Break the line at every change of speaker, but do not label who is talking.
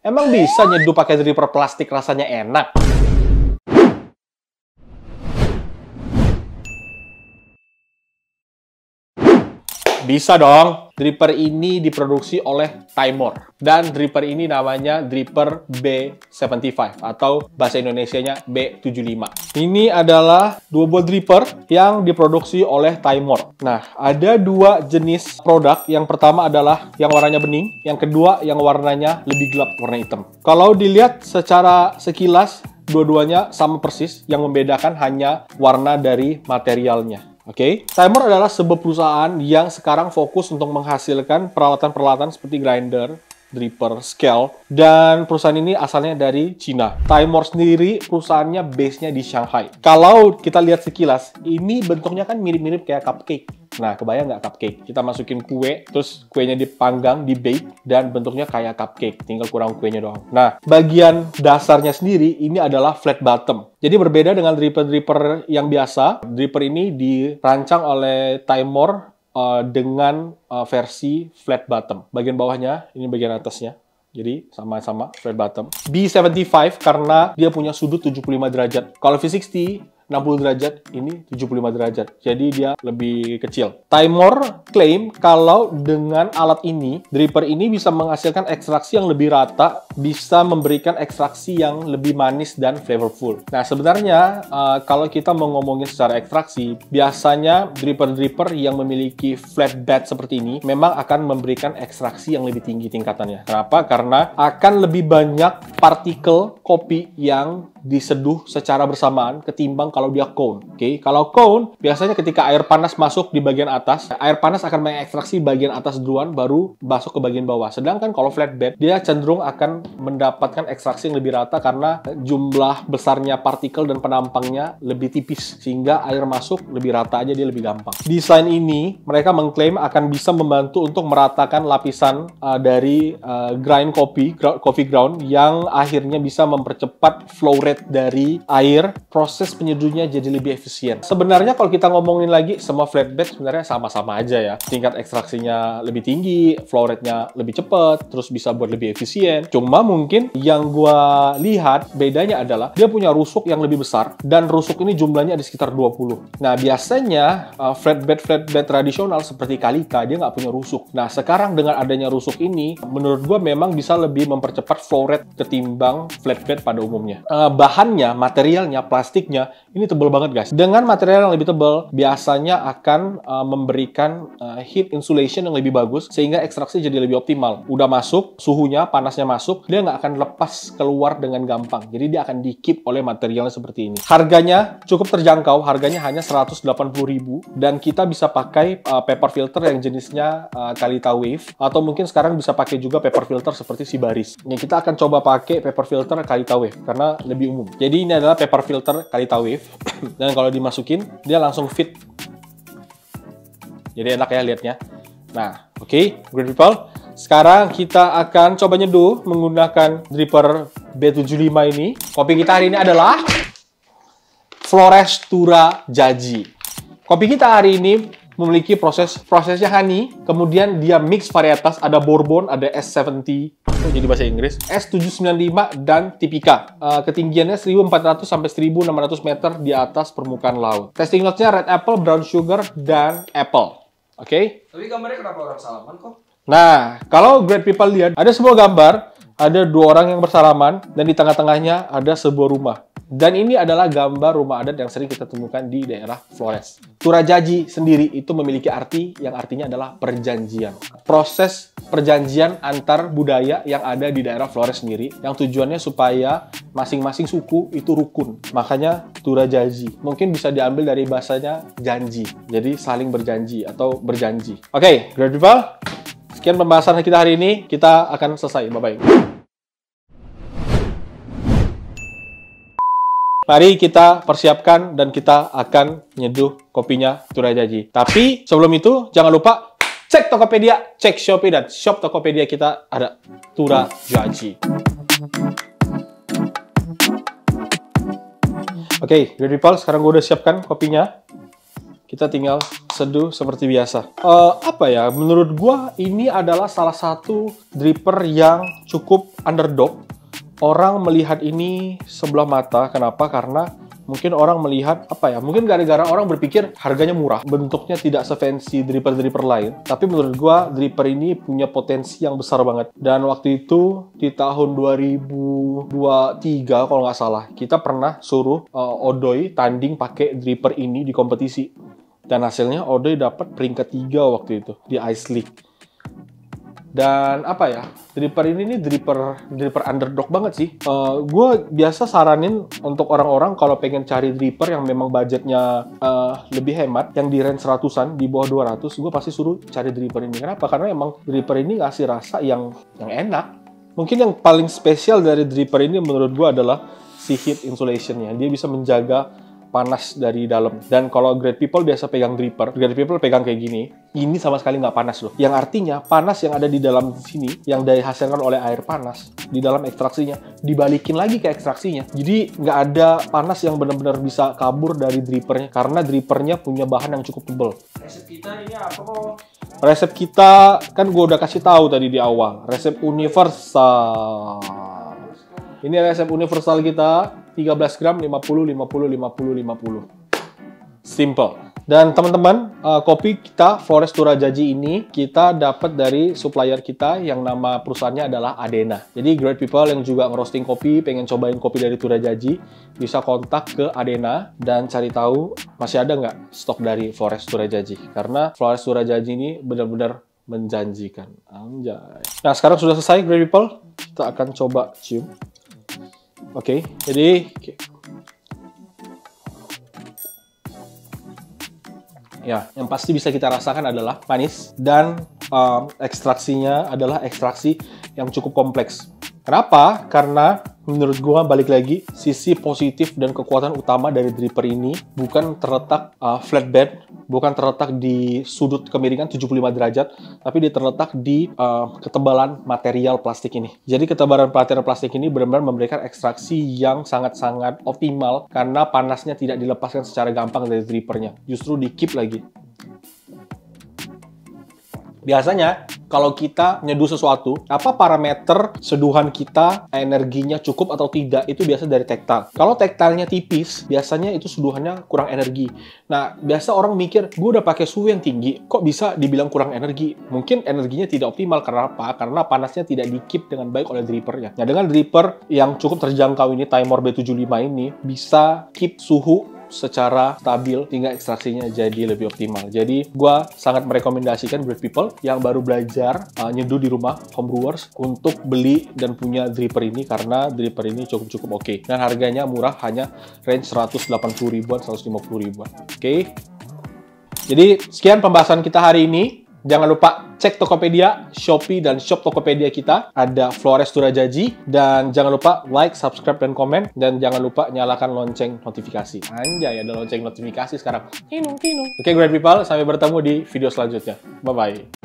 Emang bisa nyeduh pakai dripper plastik rasanya enak? Bisa dong. Dripper ini diproduksi oleh Timor. Dan dripper ini namanya dripper B75 atau bahasa Indonesianya B75. Ini adalah dua buah dripper yang diproduksi oleh Timor. Nah, ada dua jenis produk. Yang pertama adalah yang warnanya bening, yang kedua yang warnanya lebih gelap, warna hitam. Kalau dilihat secara sekilas, dua-duanya sama persis, yang membedakan hanya warna dari materialnya. Oke, Timor adalah sebuah perusahaan yang sekarang fokus untuk menghasilkan peralatan-peralatan seperti grinder, dripper, scale, dan perusahaan ini asalnya dari Cina. Timor sendiri perusahaannya base-nya di Shanghai. Kalau kita lihat sekilas, ini bentuknya kan mirip-mirip kayak cupcake. Nah, kebayang nggak cupcake? Kita masukin kue, terus kuenya dipanggang, di-bake, dan bentuknya kayak cupcake. Tinggal kurang kuenya doang. Nah, bagian dasarnya sendiri ini adalah flat bottom. Jadi berbeda dengan dripper-dripper yang biasa. Dripper ini dirancang oleh Timor dengan versi flat bottom. Bagian bawahnya, ini bagian atasnya. Jadi sama-sama flat bottom. B75 karena dia punya sudut 75 derajat. Kalau V60 60 derajat, ini 75 derajat. Jadi dia lebih kecil. Timor klaim kalau dengan alat ini, dripper ini bisa menghasilkan ekstraksi yang lebih rata, bisa memberikan ekstraksi yang lebih manis dan flavorful. Nah, sebenarnya kalau kita mau ngomongin secara ekstraksi, biasanya dripper-dripper yang memiliki flat bed seperti ini memang akan memberikan ekstraksi yang lebih tinggi tingkatannya. Kenapa? Karena akan lebih banyak partikel kopi yang diseduh secara bersamaan ketimbang kalau dia cone. Oke, kalau cone biasanya ketika air panas masuk di bagian atas, air panas akan mengekstraksi bagian atas duluan baru masuk ke bagian bawah. Sedangkan kalau flatbed dia cenderung akan mendapatkan ekstraksi yang lebih rata karena jumlah besarnya partikel dan penampangnya lebih tipis sehingga air masuk lebih rata aja, dia lebih gampang. Desain ini mereka mengklaim akan bisa membantu untuk meratakan lapisan dari grind coffee ground yang akhirnya bisa mempercepat flow rate dari air, proses penyeduhnya jadi lebih efisien. Sebenarnya kalau kita ngomongin lagi, semua flatbed sebenarnya sama-sama aja ya. Tingkat ekstraksinya lebih tinggi, flow rate-nya lebih cepat, terus bisa buat lebih efisien. Cuma mungkin yang gua lihat bedanya adalah dia punya rusuk yang lebih besar dan rusuk ini jumlahnya ada sekitar 20. Nah, biasanya flatbed tradisional seperti Kalika dia nggak punya rusuk. Nah, sekarang dengan adanya rusuk ini, menurut gua memang bisa lebih mempercepat flow rate ketimbang flatbed pada umumnya. Bahannya, materialnya, plastiknya, ini tebal banget guys. Dengan material yang lebih tebal, biasanya akan memberikan heat insulation yang lebih bagus, sehingga ekstraksi jadi lebih optimal. Udah masuk, suhunya, panasnya masuk, dia nggak akan lepas keluar dengan gampang. Jadi dia akan di-keep oleh materialnya seperti ini. Harganya cukup terjangkau, harganya hanya 180.000, dan kita bisa pakai paper filter yang jenisnya Kalita Wave, atau mungkin sekarang bisa pakai juga paper filter seperti Sibaris. Yang kita akan coba pakai paper filter Kalita Wave, karena lebih umum. Jadi ini adalah paper filter Kalita Wave dan kalau dimasukin dia langsung fit. Jadi enak ya lihatnya. Nah, oke, great people. Sekarang kita akan coba nyeduh menggunakan dripper B75 ini. Kopi kita hari ini adalah Flores Tura Jaji. Kopi kita hari ini memiliki prosesnya honey, kemudian dia mix varietas, ada bourbon, ada S70, jadi bahasa Inggris, S795 dan Tipika. Ketinggiannya 1400 sampai 1600 meter di atas permukaan laut. Tasting notes-nya red apple, brown sugar, dan apple. Oke?
Tapi gambarnya kenapa orang salaman kok?
Nah, kalau great people lihat, ada sebuah gambar, ada dua orang yang bersalaman, dan di tengah-tengahnya ada sebuah rumah. Dan ini adalah gambar rumah adat yang sering kita temukan di daerah Flores. Turajaji sendiri itu memiliki arti yang artinya adalah perjanjian. Proses perjanjian antar budaya yang ada di daerah Flores sendiri, yang tujuannya supaya masing-masing suku itu rukun. Makanya Turajaji. Mungkin bisa diambil dari bahasanya janji. Jadi saling berjanji atau berjanji. Oke, great people. Sekian pembahasan kita hari ini. Kita akan selesai. Bye-bye. Mari kita persiapkan dan kita akan nyeduh kopinya Turajaji. Tapi sebelum itu jangan lupa cek Tokopedia, cek Shopee dan shop Tokopedia kita ada Turajaji. Oke, great people, sekarang gue udah siapkan kopinya. kita tinggal seduh seperti biasa. Apa ya, menurut gua ini adalah salah satu dripper yang cukup underdog. Orang melihat ini sebelah mata. Kenapa? Karena mungkin orang melihat, apa ya, mungkin gara-gara orang berpikir harganya murah, bentuknya tidak se-fancy dripper-dripper lain. Tapi menurut gua, dripper ini punya potensi yang besar banget. Dan waktu itu, di tahun 2023, kalau nggak salah, kita pernah suruh Odoy tanding pakai dripper ini di kompetisi. Dan hasilnya Odoy dapat peringkat 3 waktu itu, di Ice League. Dan apa ya, dripper ini nih dripper underdog banget sih. Gue biasa saranin untuk orang-orang kalau pengen cari dripper yang memang budgetnya lebih hemat, yang di range 100-an, di bawah 200, gue pasti suruh cari dripper ini. Kenapa? Karena emang dripper ini ngasih rasa yang enak. Mungkin yang paling spesial dari dripper ini menurut gue adalah si heat insulation-nya. Dia bisa menjaga panas dari dalam. Dan kalau Great People biasa pegang dripper, Great People pegang kayak gini, ini sama sekali nggak panas loh. Yang artinya panas yang ada di dalam sini, yang dihasilkan oleh air panas di dalam ekstraksinya, dibalikin lagi ke ekstraksinya. Jadi nggak ada panas yang benar-benar bisa kabur dari drippernya, karena drippernya punya bahan yang cukup tebal.
Resep kita ini apa kok?
Resep kita kan gue udah kasih tahu tadi di awal, resep universal. Ini resep universal kita, 13 gram, 50, 50, 50, 50. Simple. Dan teman-teman, kopi kita, Flores Turajaji ini, kita dapat dari supplier kita yang nama perusahaannya adalah Adena. Jadi Great People yang juga ngerosting kopi, pengen cobain kopi dari Turajaji, bisa kontak ke Adena dan cari tahu masih ada nggak stok dari Flores Turajaji. Karena Flores Turajaji ini benar-benar menjanjikan. Anjay. Nah, sekarang sudah selesai Great People. Kita akan coba cium. Oke, jadi ya, yang pasti bisa kita rasakan adalah manis dan ekstraksinya adalah ekstraksi yang cukup kompleks. Kenapa? Karena menurut gua balik lagi, sisi positif dan kekuatan utama dari dripper ini bukan terletak flatbed, bukan terletak di sudut kemiringan 75 derajat, tapi dia terletak di ketebalan material plastik ini. Jadi ketebalan material plastik ini benar-benar memberikan ekstraksi yang sangat-sangat optimal karena panasnya tidak dilepaskan secara gampang dari drippernya. Justru di-keep lagi. Biasanya, kalau kita nyeduh sesuatu, apa parameter seduhan kita, energinya cukup atau tidak, itu biasa dari tactile. Kalau tactile-nya tipis, biasanya itu seduhannya kurang energi. Nah, biasa orang mikir, gue udah pakai suhu yang tinggi, kok bisa dibilang kurang energi? Mungkin energinya tidak optimal, karena apa? Karena panasnya tidak di-keep dengan baik oleh drippernya. Nah, dengan dripper yang cukup terjangkau ini, Timor B75 ini, bisa keep suhu secara stabil hingga ekstraksinya jadi lebih optimal. Jadi, gue sangat merekomendasikan Great People yang baru belajar nyeduh di rumah, homebrewers, untuk beli dan punya dripper ini karena dripper ini cukup oke. Dan harganya murah, hanya range 180 ribuan, 150 ribuan. Oke. Jadi, sekian pembahasan kita hari ini. Jangan lupa cek Tokopedia, Shopee, dan shop Tokopedia kita. Ada Flores Turajaji. Dan jangan lupa like, subscribe, dan komen. Dan jangan lupa nyalakan lonceng notifikasi. Anjay, ada lonceng notifikasi sekarang. Oke, Great People. Sampai bertemu di video selanjutnya. Bye-bye.